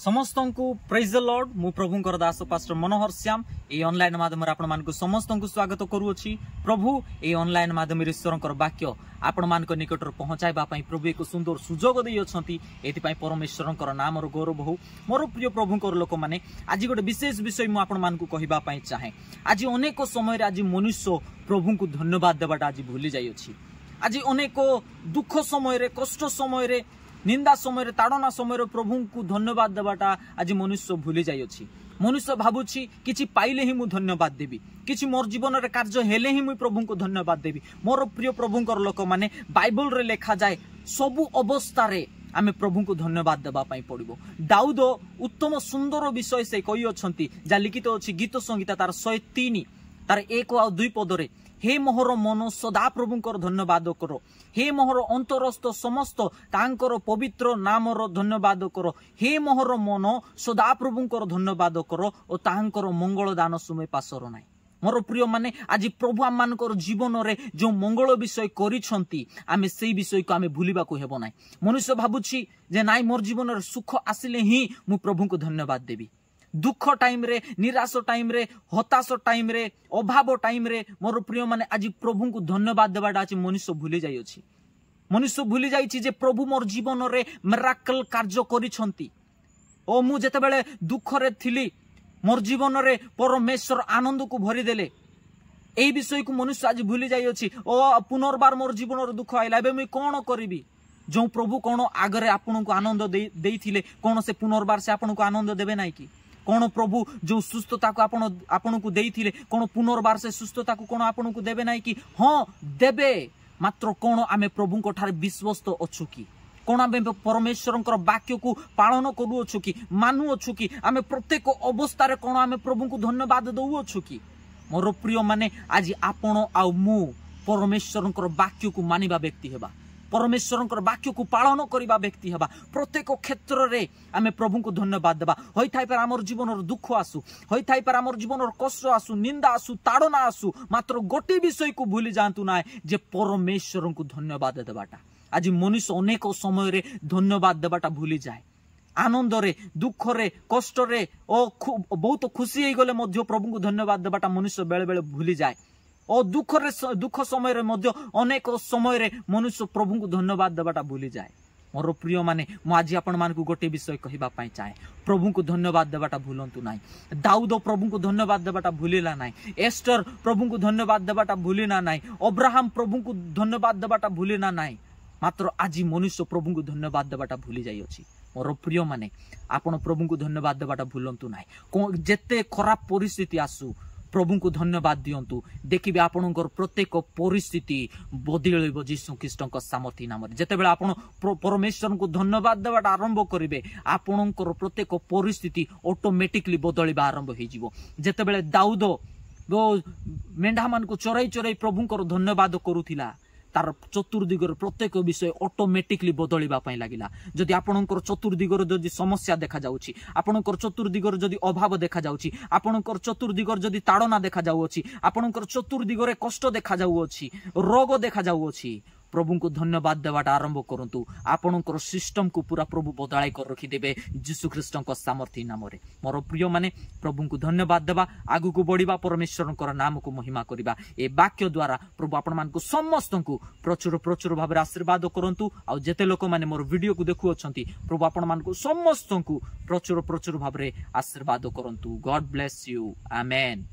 समस्त को praise the Lord मु प्रभुंकर दास पास्टर मनोहर श्याम ए ऑनलाइन माध्यम आपण मानक समस्त को स्वागत करूछि। प्रभु ए ऑनलाइन माध्यम ईश्वर वाक्य आपण मान निकट पहुंचाइबा पई प्रभु एक सुंदर सुजोग दै अछंती। एति परमेश्वर नाम गौरव हो। मोर प्रिय प्रभुंकर लोक माने आज गोटे विशेष विषय मु आपण मान कहबा पई चाहे। आज अनेक समय आज मनुष्य प्रभु को धन्यवाद देबाटा आज भूली जाई अछि। आज अनेक दुख समय रे कष्ट समय रे निंदा समय ताड़ना समय प्रभु को धन्यवाद देवाटा आज मनुष्य भूली जाई अछि। मनुष्य भाबुछि किछि पाइले ही मु धन्यवाद देबी, किछि मोर जीवन रे कार्य हेले ही मु प्रभु को धन्यवाद देबी। मोर प्रिय प्रभुंकर लोक माने बाइबल रे लिखा जाए सबु अवस्था रे आमे प्रभु को धन्यवाद देबा पई पड़िबो। दाऊद उत्तम सुंदर विषय से कहि अछंती जा लिखित अछि गीत संगीता तार 103 तार 1 और 2 पद रे, हे मोहर मन सदा प्रभुंकर धन्यवाद करो, हे मोहर अंतरस्थ समस्त तांकर पवित्र नामर धन्यवाद करो, हे मोहर मन सदा प्रभुंकर धन्यवाद करो और तांकर मंगल दान सुमे पासर नाई। मोर प्रिय माने आज प्रभु आम मानकर जीवन रे जो मंगल विषय करिसंती आमे सेई विषय को आमे भूलिबा को हेबो नाई। मनुष्य भाबुछि जे नाई मोर जीवन रे सुख आसिले ही मु प्रभु को धन्यवाद देबी। दुख टाइम रे, निराश टाइम रे, हताश टाइम रे, अभाव टाइम रे मोर प्रिय माने आज प्रभु को धन्यवाद देबाटा आज मनुष्य भूली जाई अछि। मनुष्य भूली जाई जे प्रभु मोर जीवन रे मिराकल कार्य करिसंती ओ मु जेतेबेले दुख रे थिली मोर जीवन रे परमेश्वर आनंद को भरी देले। एई विषय को मनुष्य आज भूली जाई अछि। ओ पुनर्बार मोर जीवन रे दुख आइला एबे मुई कोन करिवि। जो प्रभु कोन आगरे आपन को आनंद देइथिले कोन से पुनर्बार से आपन को आनंद देबे नाइ कि? कौन प्रभु जो सुस्थता को आपण को देइथिले कौन पुनर्बार से सुस्थता को कौन आपण को देबे नाइ कि? हाँ देबे, मात्र कौन आमे प्रभु को ठारे विश्वस्त अछु कि? कौन आमे परमेश्वर वाक्य को पालन करू अछु कि, मानु अछु कि? आमे प्रत्येक अवस्था रे कौन आमे प्रभु को धन्यवाद दउ अछु कि? मोर प्रिय माने आज आपण आ मु परमेश्वर वाक्य को मानिबा व्यक्ति हेबा, परमेश्वर वाक्य को पालन करने व्यक्ति हवा। प्रत्येक क्षेत्र रे आमे प्रभु को धन्यवाद देबा। होई थाई पर आमर जीवन दुख आसु, होई थाई पर आमर जीवन कष्ट आसु, निंदा आसु, ताड़ना आसु, मात्र गोटे विषय को भूली जातु ना जे परमेश्वर को धन्यवाद देबाटा। आज मनुष्य अनेक समय रे धन्यवाद देबाटा भूली जाए। आनंद रे, दुख रे, कष्ट रे बहुत खुशी हो गले मध्य प्रभु को धन्यवाद देबाटा मनुष्य बेले बेले भूली जाए। और दुख समय रे मध्य अनेक समय रे मनुष्य प्रभु को धन्यवाद देबाटा भूली जाए। मोर प्रिय माने मु आज आपण मान को गोटे विषय कहबा पई चाहे। प्रभु को धन्यवाद देबाटा भूलंतु नाही। दाऊद प्रभु को धन्यवाद देबाटा भूलिला नाही। एस्टर प्रभु को धन्यवाद देबाटा भूलिना नाही। अब्राहम प्रभु को धन्यवाद देबाटा भूलिना नाही। मात्र आज मनुष्य प्रभु को धन्यवाद देबाटा भूली जाई अछि। मोर प्रिय माने आपण प्रभु को धन्यवाद देबाटा भूलंतु नाही। जेते खराब परिस्थिति आसु प्रभु को धन्यवाद दियंतु, देखिबे आपणकर प्रत्येक परिस्थिति बदलिबो यीशु ख्रीष्टक सामर्थ्य नाम रे। जेतेबेले आपण परमेश्वर को धन्यवाद देबाटा आरंभ करिवे आपणकर प्रत्येक परिस्थिति ऑटोमेटिकली बदलिबा आरंभ होई जिवो। जेतेबेले दाऊद मेंढा मान को चराई चराई प्रभुंकर धन्यवाद करूथिला तार चतुर्दिगर प्रत्येक विषय ऑटोमेटिकली बदलिबा पई लागिला। जदि आपणकर चतुर्दिगर जदि समस्या देखा जाउछि, आपणकर चतुर्दिगर जदि अभाव देखा जाउछि, आपणकर चतुर्दिगर जदि ताड़ना देखा जाउछि, आपणकर चतुर्दिगरे कष्ट देखा जाउछि, रोग देखा जाउछि, प्रभु को धन्यवाद देवाटा आरंभ करंतु। आपणकर सिस्टम को पूरा प्रभु बदलाई कर रखी देबे यीशु ख्रीष्टक सामर्थ्य नाम रे। मोर प्रिय माने प्रभु को धन्यवाद देबा, आगु को बढ़िबा, परमेश्वरकर नाम को महिमा करिबा। ए वाक्य द्वारा प्रभु आपण मान को समस्त को प्रचुर प्रचुर भाव आशीर्वाद करंतु। आ जेते लोक माने मोर वीडियो को देखु अछंती प्रभु आपण मान को समस्त को प्रचुर प्रचुर भाव आशीर्वाद करंतु। God bless you, amen.